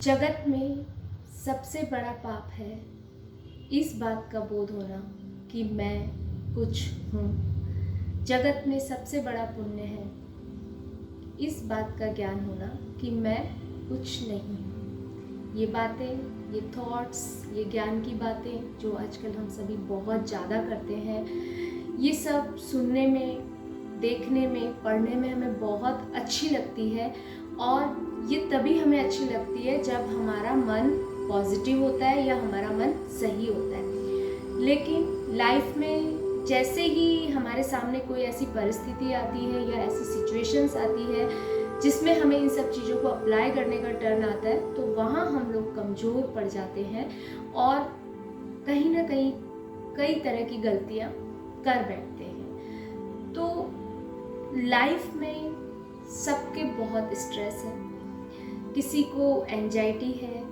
जगत में सबसे बड़ा पाप है इस बात का बोध होना कि मैं कुछ हूँ। जगत में सबसे बड़ा पुण्य है इस बात का ज्ञान होना कि मैं कुछ नहीं हूँ। ये बातें, ये थॉट्स, ये ज्ञान की बातें जो आजकल हम सभी बहुत ज़्यादा करते हैं, ये सब सुनने में, देखने में, पढ़ने में हमें बहुत अच्छी लगती है। और ये तभी हमें अच्छी लगती है जब हमारा मन पॉजिटिव होता है या हमारा मन सही होता है। लेकिन लाइफ में जैसे ही हमारे सामने कोई ऐसी परिस्थिति आती है या ऐसी सिचुएशंस आती है जिसमें हमें इन सब चीज़ों को अप्लाई करने का टर्न आता है, तो वहाँ हम लोग कमज़ोर पड़ जाते हैं और कहीं ना कहीं कई तरह की गलतियाँ कर बैठते हैं। तो लाइफ में सबके बहुत स्ट्रेस है। किसी को एंजाइटी है,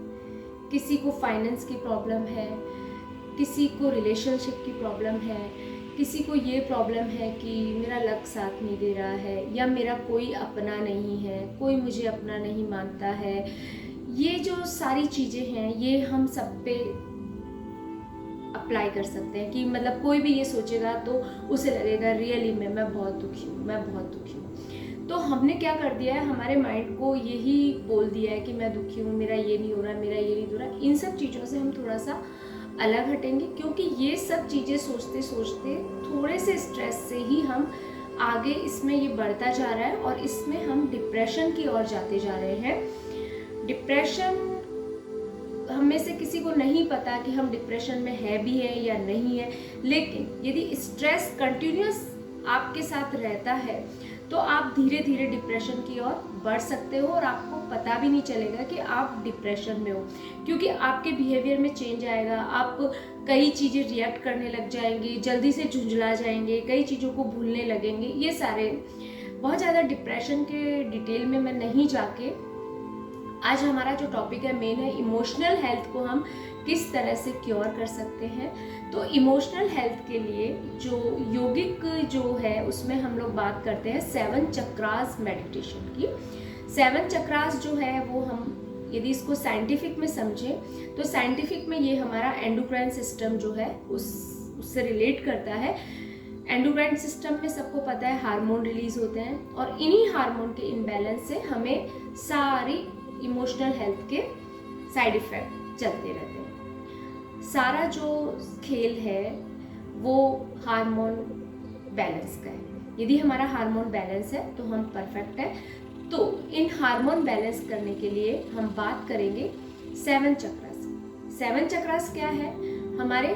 किसी को फाइनेंस की प्रॉब्लम है, किसी को रिलेशनशिप की प्रॉब्लम है, किसी को ये प्रॉब्लम है कि मेरा लक साथ नहीं दे रहा है या मेरा कोई अपना नहीं है, कोई मुझे अपना नहीं मानता है। ये जो सारी चीज़ें हैं ये हम सब पे अप्लाई कर सकते हैं कि मतलब कोई भी ये सोचेगा तो उसे लगेगा रियली में मैं बहुत दुखी हूँ, मैं बहुत दुखी हूँ। तो हमने क्या कर दिया है, हमारे माइंड को यही बोल दिया है कि मैं दुखी हूँ, मेरा ये नहीं हो रहा, मेरा ये नहीं हो रहा। इन सब चीज़ों से हम थोड़ा सा अलग हटेंगे, क्योंकि ये सब चीज़ें सोचते सोचते थोड़े से स्ट्रेस से ही हम आगे इसमें ये बढ़ता जा रहा है और इसमें हम डिप्रेशन की ओर जाते जा रहे हैं। डिप्रेशन हम में से किसी को नहीं पता कि हम डिप्रेशन में है भी है या नहीं है, लेकिन यदि स्ट्रेस कंटिन्यूस आपके साथ रहता है तो आप धीरे धीरे डिप्रेशन की ओर बढ़ सकते हो और आपको पता भी नहीं चलेगा कि आप डिप्रेशन में हो, क्योंकि आपके बिहेवियर में चेंज आएगा। आप कई चीज़ें रिएक्ट करने लग जाएंगे, जल्दी से झुंझला जाएंगे, कई चीज़ों को भूलने लगेंगे। ये सारे बहुत ज़्यादा डिप्रेशन के डिटेल में मैं नहीं जाके, आज हमारा जो टॉपिक है मेन है इमोशनल हेल्थ को हम किस तरह से क्योर कर सकते हैं। तो इमोशनल हेल्थ के लिए जो योगिक जो है उसमें हम लोग बात करते हैं 7 चक्रास मेडिटेशन की। 7 चक्रास जो है वो हम यदि इसको साइंटिफिक में समझें तो साइंटिफिक में ये हमारा एंडोक्राइन सिस्टम जो है उससे रिलेट करता है। एंडोक्राइन सिस्टम में सबको पता है हार्मोन रिलीज होते हैं और इन्हीं हार्मोन के इम्बैलेंस से हमें सारी इमोशनल हेल्थ के साइड इफेक्ट चलते रहते हैं। सारा जो खेल है वो हार्मोन बैलेंस का है। यदि हमारा हार्मोन बैलेंस है तो हम परफेक्ट है। तो इन हार्मोन बैलेंस करने के लिए हम बात करेंगे 7 चक्रास। 7 चक्रास क्या है? हमारे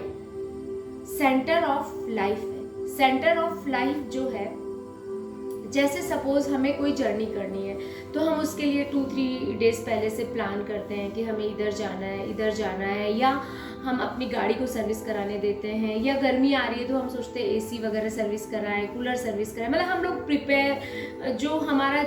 सेंटर ऑफ लाइफ है। सेंटर ऑफ लाइफ जो है, जैसे सपोज हमें कोई जर्नी करनी है तो हम उसके लिए 2-3 डेज पहले से प्लान करते हैं कि हमें इधर जाना है, या हम अपनी गाड़ी को सर्विस कराने देते हैं, या गर्मी आ रही है तो हम सोचते हैं एसी वगैरह सर्विस कराएं, कूलर सर्विस कराएं। मतलब हम लोग प्रिपेयर, जो हमारा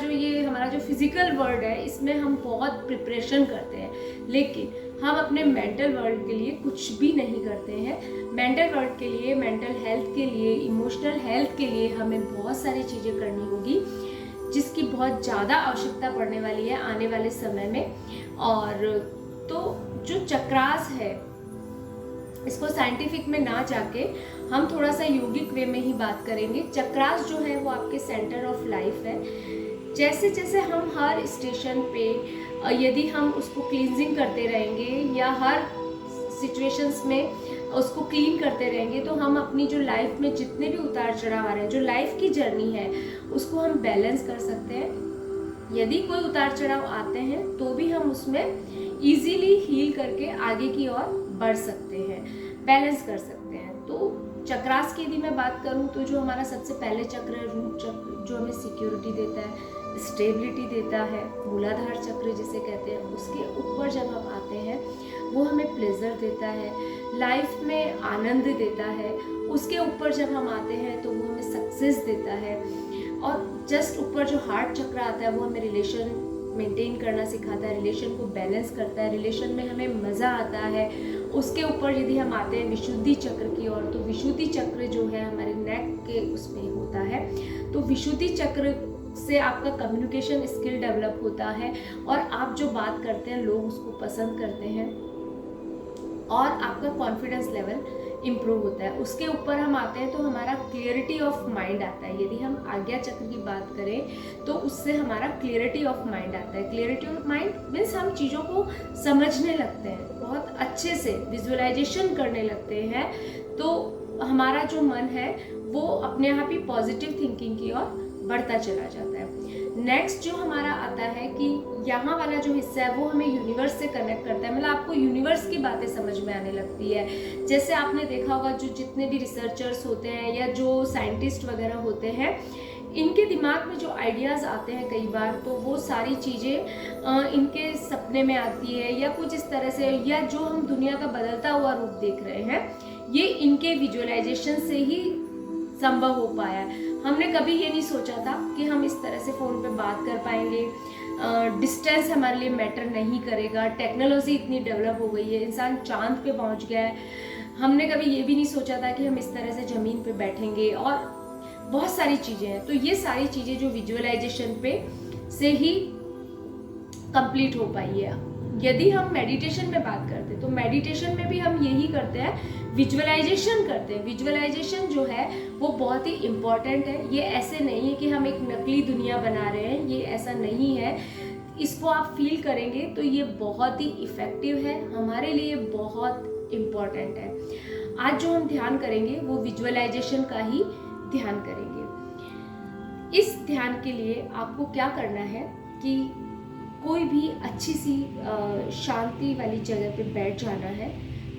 जो फिजिकल वर्ल्ड है इसमें हम बहुत प्रिपरेशन करते हैं, लेकिन हम अपने मेंटल वर्ल्ड के लिए कुछ भी नहीं करते हैं। मेंटल वर्ल्ड के लिए, मेंटल हेल्थ के लिए, इमोशनल हेल्थ के लिए हमें बहुत सारी चीज़ें करनी होगी जिसकी बहुत ज़्यादा आवश्यकता पड़ने वाली है आने वाले समय में। और तो जो चक्रास है इसको साइंटिफिक में ना जाके हम थोड़ा सा योगिक वे में ही बात करेंगे। चक्रास जो है वो आपके सेंटर ऑफ लाइफ है। जैसे जैसे हम हर स्टेशन पे यदि हम उसको क्लींजिंग करते रहेंगे या हर सिचुएशंस में उसको क्लीन करते रहेंगे तो हम अपनी जो लाइफ में जितने भी उतार चढ़ाव आ रहे हैं, जो लाइफ की जर्नी है उसको हम बैलेंस कर सकते हैं। यदि कोई उतार चढ़ाव आते हैं तो भी हम उसमें इजीली हील करके आगे की ओर बढ़ सकते हैं, बैलेंस कर सकते हैं। तो चक्रास की यदि मैं बात करूं तो जो हमारा सबसे पहले चक्र है रूट चक्र, जो हमें सिक्योरिटी देता है, स्टेबिलिटी देता है, मूलाधार चक्र जिसे कहते हैं, उसके ऊपर जब हम आते हैं वो हमें प्लेजर देता है, लाइफ में आनंद देता है। उसके ऊपर जब हम आते हैं तो वो हमें सक्सेस देता है। और जस्ट ऊपर जो हार्ट चक्र आता है वो हमें रिलेशन मेंटेन करना सिखाता है, रिलेशन को बैलेंस करता है, रिलेशन में हमें मज़ा आता है। उसके ऊपर यदि हम आते हैं विशुद्धि चक्र की ओर, तो विशुद्धि चक्र जो है हमारे नेक के उसमें होता है। तो विशुद्धि चक्र उससे आपका कम्युनिकेशन स्किल डेवलप होता है और आप जो बात करते हैं लोग उसको पसंद करते हैं और आपका कॉन्फिडेंस लेवल इम्प्रूव होता है। उसके ऊपर हम आते हैं तो हमारा क्लियरिटी ऑफ माइंड आता है। यदि हम आज्ञा चक्र की बात करें तो उससे हमारा क्लियरिटी ऑफ माइंड आता है। क्लियरिटी ऑफ माइंड मीन्स हम चीज़ों को समझने लगते हैं, बहुत अच्छे से विजुअलाइजेशन करने लगते हैं, तो हमारा जो मन है वो अपने आप ही पॉजिटिव थिंकिंग की ओर बढ़ता चला जाता है। नेक्स्ट जो हमारा आता है कि यहाँ वाला जो हिस्सा है वो हमें यूनिवर्स से कनेक्ट करता है, मतलब आपको यूनिवर्स की बातें समझ में आने लगती है। जैसे आपने देखा होगा जो जितने भी रिसर्चर्स होते हैं या जो साइंटिस्ट वगैरह होते हैं, इनके दिमाग में जो आइडियाज़ आते हैं कई बार तो वो सारी चीज़ें इनके सपने में आती है या कुछ इस तरह से, या जो हम दुनिया का बदलता हुआ रूप देख रहे हैं ये इनके विजुअलाइजेशन से ही संभव हो पाया है। हमने कभी ये नहीं सोचा था कि हम इस तरह से फ़ोन पे बात कर पाएंगे, डिस्टेंस हमारे लिए मैटर नहीं करेगा, टेक्नोलॉजी इतनी डेवलप हो गई है, इंसान चांद पे पहुंच गया है। हमने कभी ये भी नहीं सोचा था कि हम इस तरह से ज़मीन पे बैठेंगे और बहुत सारी चीज़ें हैं। तो ये सारी चीज़ें जो विजुअलाइजेशन पे से ही कंप्लीट हो पाई है। यदि हम मेडिटेशन में बात करते हैं तो मेडिटेशन में भी हम यही करते हैं, विजुअलाइजेशन करते हैं। विजुअलाइजेशन जो है वो बहुत ही इम्पॉर्टेंट है। ये ऐसे नहीं है कि हम एक नकली दुनिया बना रहे हैं, ये ऐसा नहीं है। इसको आप फील करेंगे तो ये बहुत ही इफ़ेक्टिव है, हमारे लिए बहुत इम्पॉर्टेंट है। आज जो हम ध्यान करेंगे वो विजुअलाइजेशन का ही ध्यान करेंगे। इस ध्यान के लिए आपको क्या करना है कि कोई भी अच्छी सी शांति वाली जगह पे बैठ जाना है,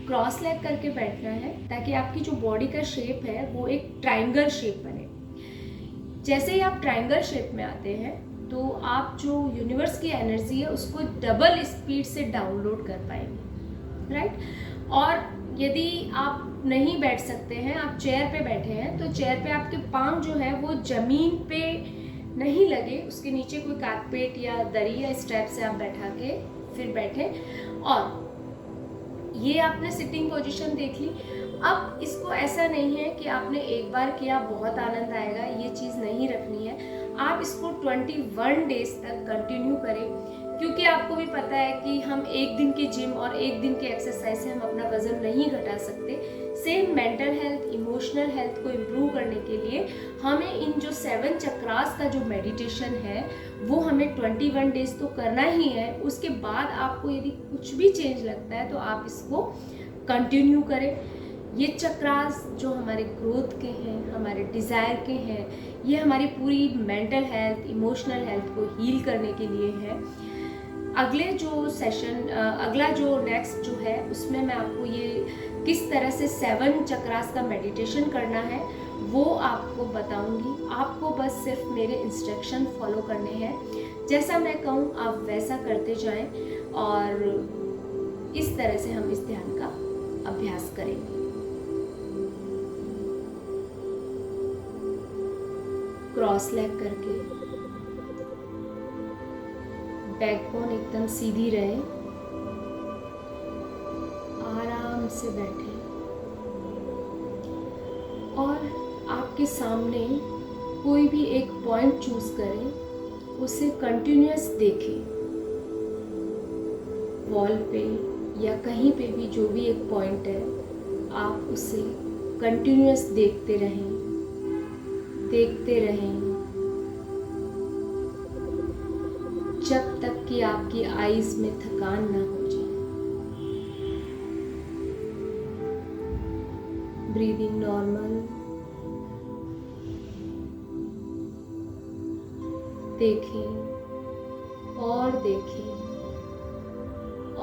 क्रॉस लेग करके बैठना है ताकि आपकी जो बॉडी का शेप है वो एक ट्रायंगल शेप बने। जैसे ही आप ट्रायंगल शेप में आते हैं तो आप जो यूनिवर्स की एनर्जी है उसको डबल स्पीड से डाउनलोड कर पाएंगे, राइट। और यदि आप नहीं बैठ सकते हैं, आप चेयर पे बैठे हैं, तो चेयर पे आपके पाँव जो है वो ज़मीन पे नहीं लगे, उसके नीचे कोई कारपेट या दरी या इस टाइप से आप बैठा के फिर बैठे। और ये आपने सिटिंग पोजीशन देख ली। अब इसको ऐसा नहीं है कि आपने एक बार किया बहुत आनंद आएगा, ये चीज़ नहीं रखनी है। आप इसको 21 डेज तक कंटिन्यू करें, क्योंकि आपको भी पता है कि हम एक दिन के जिम और एक दिन के एक्सरसाइज से हम अपना वजन नहीं घटा सकते। Same mental health, emotional health को इम्प्रूव करने के लिए हमें इन जो 7 चक्रास का जो मेडिटेशन है वो हमें 21 डेज तो करना ही है। उसके बाद आपको यदि कुछ भी चेंज लगता है तो आप इसको कंटिन्यू करें। ये चक्रास जो हमारे ग्रोथ के हैं, हमारे डिज़ायर के हैं, ये हमारी पूरी मेंटल हेल्थ, इमोशनल हेल्थ को हील करने के लिए है। अगले जो सेशन, अगला जो नेक्स्ट जो है उसमें मैं आपको ये किस तरह से 7 चक्रास का मेडिटेशन करना है वो आपको बताऊंगी। आपको बस सिर्फ मेरे इंस्ट्रक्शन फॉलो करने हैं, जैसा मैं कहूँ आप वैसा करते जाएं और इस तरह से हम इस ध्यान का अभ्यास करेंगे। क्रॉस लेग करके, बैकबोन एकदम सीधी रहे, आराम से बैठे और आपके सामने कोई भी एक पॉइंट चूज करें, उसे कंटिन्यूअस देखें। वॉल पे या कहीं पे भी जो भी एक पॉइंट है आप उसे कंटिन्यूअस देखते रहें, देखते रहें जब तक कि आपकी आईज में थकान ना हो जाए। ब्रीदिंग नॉर्मल, देखें और देखें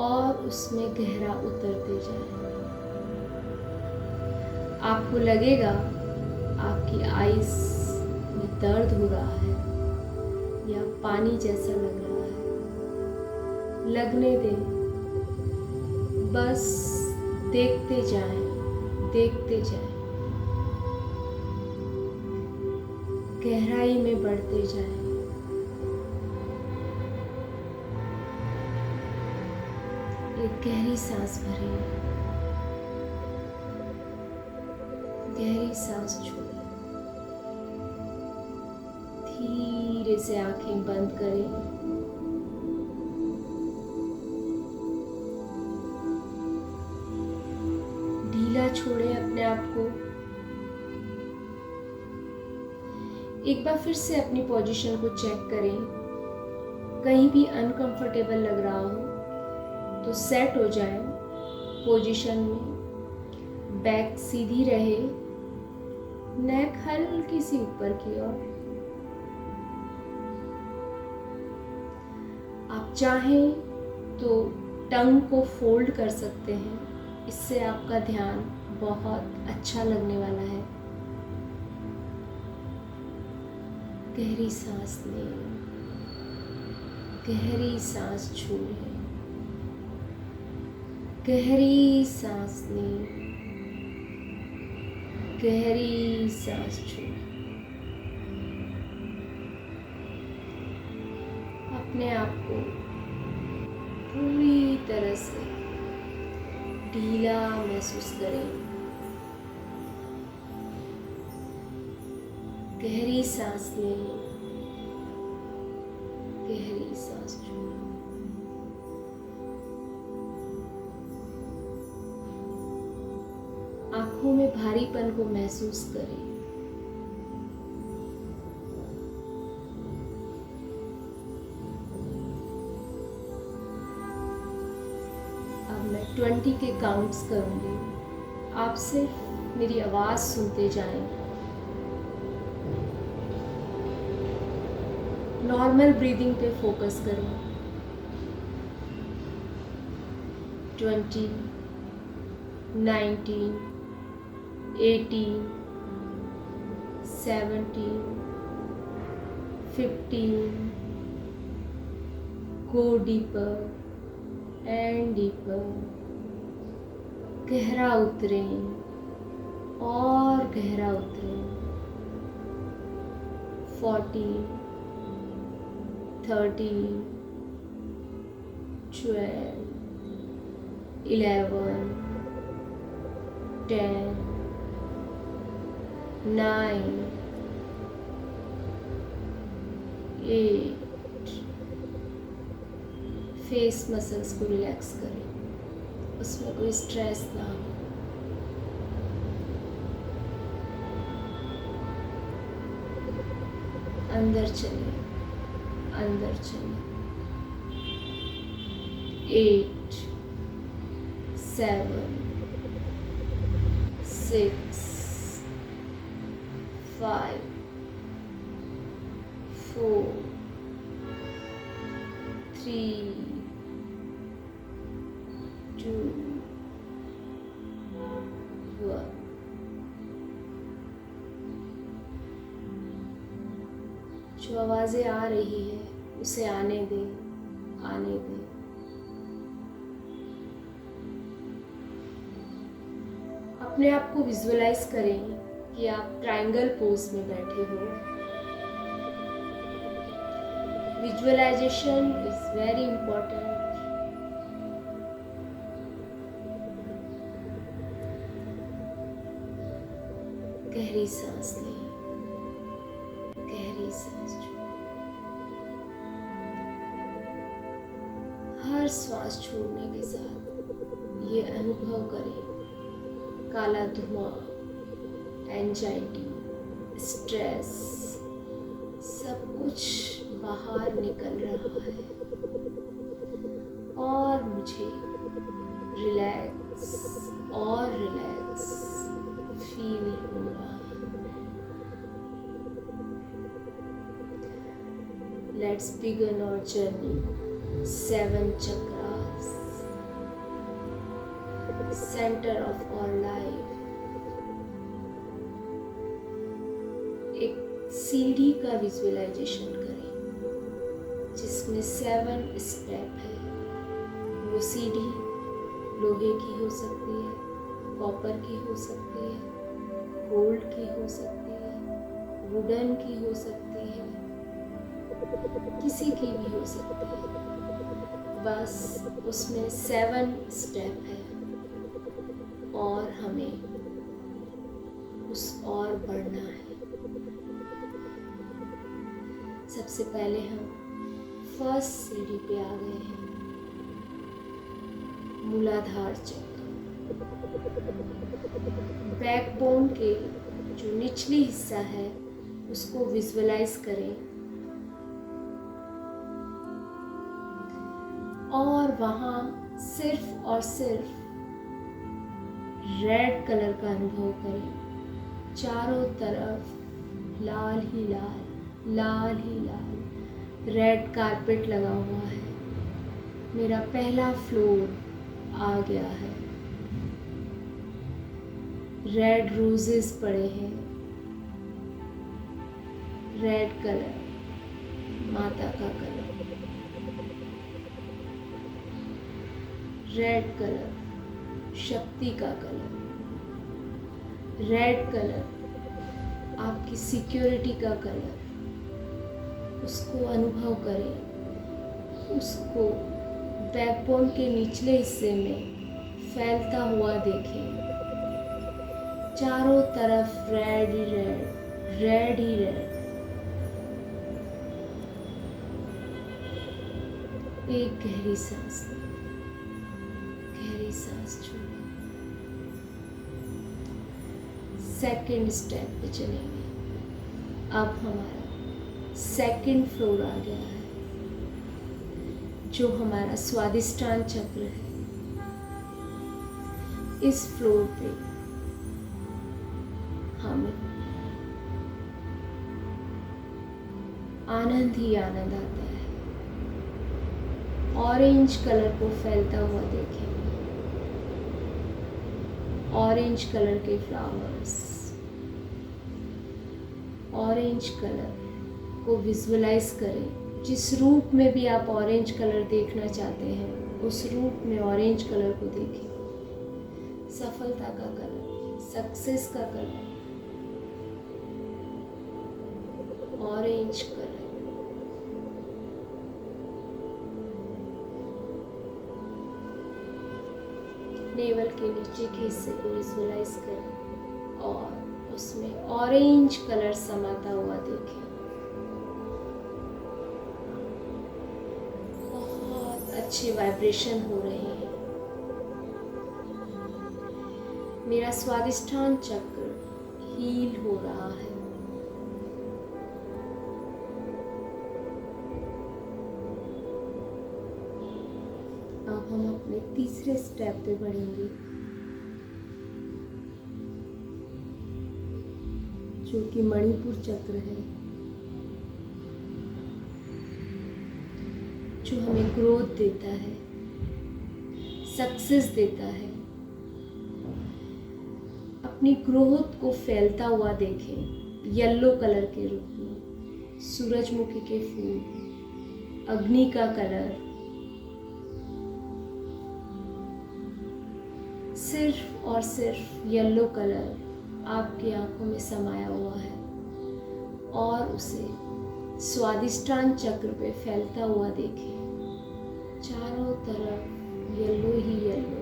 और उसमें गहरा उतरते जाएं। आपको लगेगा आपकी आईज में दर्द हो रहा है या पानी जैसा लग रहा है, लगने दें, बस देखते जाएं, देखते जाएं, गहराई में बढ़ते जाएं। एक गहरी सांस भरें, गहरी सांस छोड़ें, धीरे से आंखें बंद करें। ढीला छोड़ें अपने आप को। एक बार फिर से अपनी पोजीशन को चेक करें। कहीं भी अनकंफर्टेबल लग रहा हो तो सेट हो जाएं पोजीशन में। बैक सीधी रहे, नेक हल्की सी ऊपर की ओर। आप चाहें तो टंग को फोल्ड कर सकते हैं, इससे आपका ध्यान बहुत अच्छा लगने वाला है। गहरी सांस लें, गहरी सांस छोड़ें, गहरी सांस लें, गहरी सांस छोड़ें। अपने आप को पूरी तरह से ढीला महसूस करें। गहरी सांस लें, गहरी सांस छोड़ें। आंखों में भारीपन को महसूस करें। अब मैं 20 के काउंट्स करूंगी, आप सिर्फ मेरी आवाज सुनते जाएं। नॉर्मल ब्रीदिंग पे फोकस करें। 20, 19, 18, 17, 15. Go deeper and deeper. गहरा उतरें और गहरा उतरें। 14, 13, 12, 11, 10, 9, 8. फेस मसल्स को रिलैक्स करें, उसमें कोई स्ट्रेस ना हो। अंदर चलिए, अंदर चलिए। 8, 7, 6, 5, 4, 3, 2, 1. जो आवाज़ें आ रही है उसे आने दें, आने दें। अपने आप को विजुअलाइज करें कि आप ट्रायंगल पोज में बैठे हो। Visualisation is very important. गहरी सांस लें, गहरी सांस छोड़ें। हर श्वास छोड़ने के साथ ये अनुभव करें, काला धुआं, एंजाइटी, स्ट्रेस, सब कुछ बाहर निकल रहा है और मुझे रिलैक्स और रिलैक्स फील हो रहा है। Let's begin our journey. 7 chakras, center of our life. एक सीढ़ी का विजुअलाइजेशन करें जिसमें 7 स्टेप है। वो सीढ़ी लोहे की हो सकती है, कॉपर की हो सकती है, गोल्ड की हो सकती है, वुडन की हो सकती है, किसी की भी हो सकती है। बस उसमें 7 स्टेप है और हमें उस और बढ़ना है। सबसे पहले हम फर्स्ट सीढ़ी पे आ गए हैं, मूलाधार चक्र। बैकबोन के जो निचली हिस्सा है उसको विजुअलाइज करें और वहाँ सिर्फ और सिर्फ रेड कलर का अनुभव करें। चारों तरफ लाल ही लाल, लाल ही लाल रेड कारपेट लगा हुआ है। मेरा पहला फ्लोर आ गया है। रेड रोजेस पड़े हैं। रेड कलर माता का कलर, रेड कलर शक्ति का कलर, रेड कलर आपकी सिक्योरिटी का कलर। उसको अनुभव करें, उसको बैकबोन के निचले हिस्से में फैलता हुआ देखें। चारों तरफ रेड ही रेड, रेड ही रेड। एक गहरी सांस लें, गहरी सांस छोड़ें। सेकंड स्टेप पे चलेंगे। अब हमारा सेकंड फ्लोर आ गया है, जो हमारा स्वादिष्टान चक्र है। इस फ्लोर पे हमें आनंद ही आनंद आता है। ऑरेंज कलर को फैलता हुआ देखें। ऑरेंज कलर के फ्लावर्स, ऑरेंज कलर को विजुअलाइज करें। जिस रूप में भी आप ऑरेंज कलर देखना चाहते हैं, उस रूप में ऑरेंज कलर को देखें। सफलता का कलर, सक्सेस का कलर, ऑरेंज कलर। नेवल के नीचे के हिस्से को विजुअलाइज करें और उसमें ऑरेंज कलर समाता हुआ देखें। बहुत अच्छे वाइब्रेशन हो रहे हैं। मेरा स्वादिष्टान चक्र हील हो रहा है। अब हम अपने तीसरे स्टेप पे बढ़ेंगे, जो कि मणिपुर चक्र है, जो हमें ग्रोथ देता है, सक्सेस देता है। अपनी ग्रोथ को फैलता हुआ देखें येलो कलर के रूप में। सूरजमुखी के फूल, अग्नि का कलर, सिर्फ और सिर्फ येलो कलर आपकी आंखों में समाया हुआ है और उसे स्वादिष्टान चक्र पे फैलता हुआ देखें। चारों तरफ येलो ही येलो।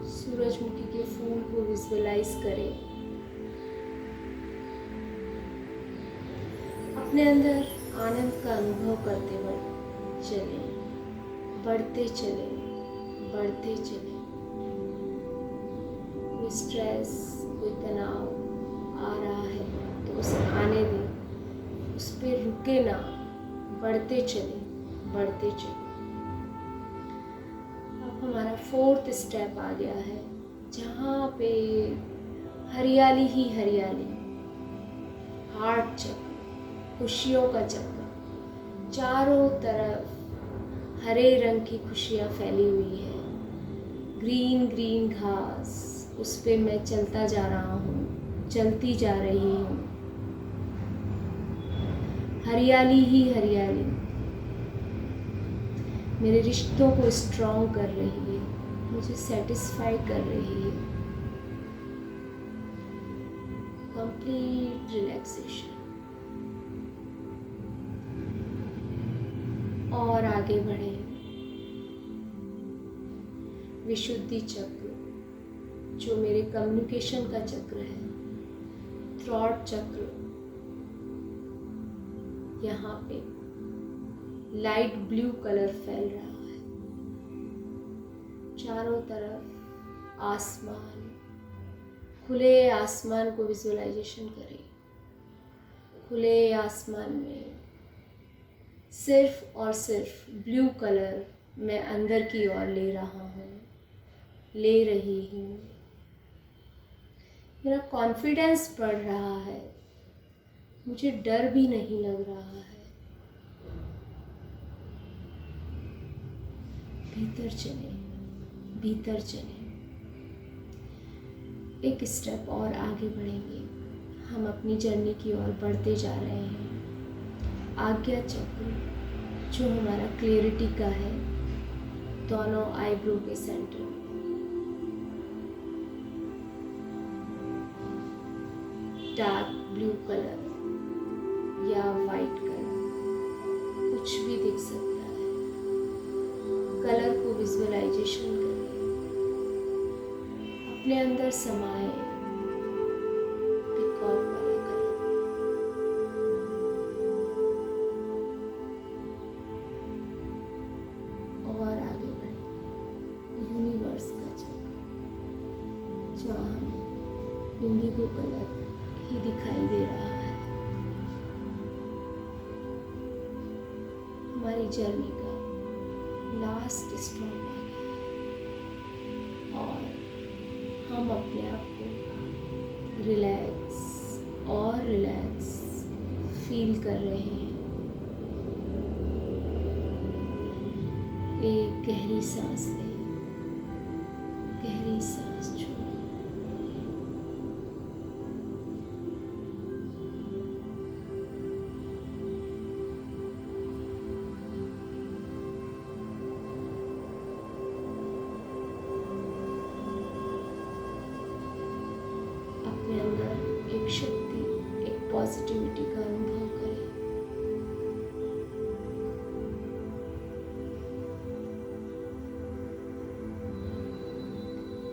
सूरजमुखी के फूल को विजुअलाइज करें। अपने अंदर आनंद का अनुभव करते चलें, बढ़ते चलें, बढ़ते चलें। कोई स्ट्रेस, कोई तनाव आ रहा है तो उसे आने दें, उस पर रुके ना, बढ़ते चलें, बढ़ते चलें। अब हमारा फोर्थ स्टेप आ गया है, जहाँ पे हरियाली ही हरियाली, हार्ट चक्र, खुशियों का चक्र। चारों तरफ हरे रंग की खुशियाँ फैली हुई है। ग्रीन ग्रीन घास, उस पे मैं चलता जा रहा हूँ, चलती जा रही हूँ। हरियाली ही हरियाली मेरे रिश्तों को स्ट्रॉन्ग कर रही है, मुझे सेटिस्फाई कर रही है। Complete relaxation. और आगे बढ़े। विशुद्धि चक्र, जो मेरे कम्युनिकेशन का चक्र है। थ्रॉट चक्र, यहाँ पे लाइट ब्लू कलर फैल रहा है। चारों तरफ आसमान, खुले आसमान को विजुअलाइजेशन करें। खुले आसमान में सिर्फ और सिर्फ ब्लू कलर मैं अंदर की ओर ले रहा हूँ, ले रही हूँ। मेरा कॉन्फिडेंस बढ़ रहा है, मुझे डर भी नहीं लग रहा है। भीतर चले, भीतर चले। एक स्टेप और आगे बढ़ेंगे। हम अपनी जर्नी की ओर बढ़ते जा रहे हैं। आज्ञा चक्र जो हमारा क्लियरिटी का है, दोनों आईब्रो के सेंटर में। डार्क ब्लू कलर या वाइट कलर, कुछ भी दिख सकता है। कलर को विजुअलाइजेशन करें, अपने अंदर समाए। पिकॉक वाला कलर, और आगे बढ़े। यूनिवर्स का चक्र, जहाँ हमें इंडिगो कलर ही दिखाई दे रहा है। हमारी जर्नी का लास्ट स्टॉप आ गया और हम अपने आप को रिलैक्स और रिलैक्स फील कर रहे हैं। एक गहरी सांस लें, गहरी सांस छोड़ें। अपने अंदर एक शक्ति, एक पॉजिटिविटी का अनुभव करें।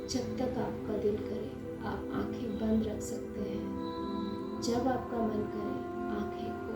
जब तक आपका दिल करे आप आंखें बंद रख सकते हैं। जब आपका मन करे आंखें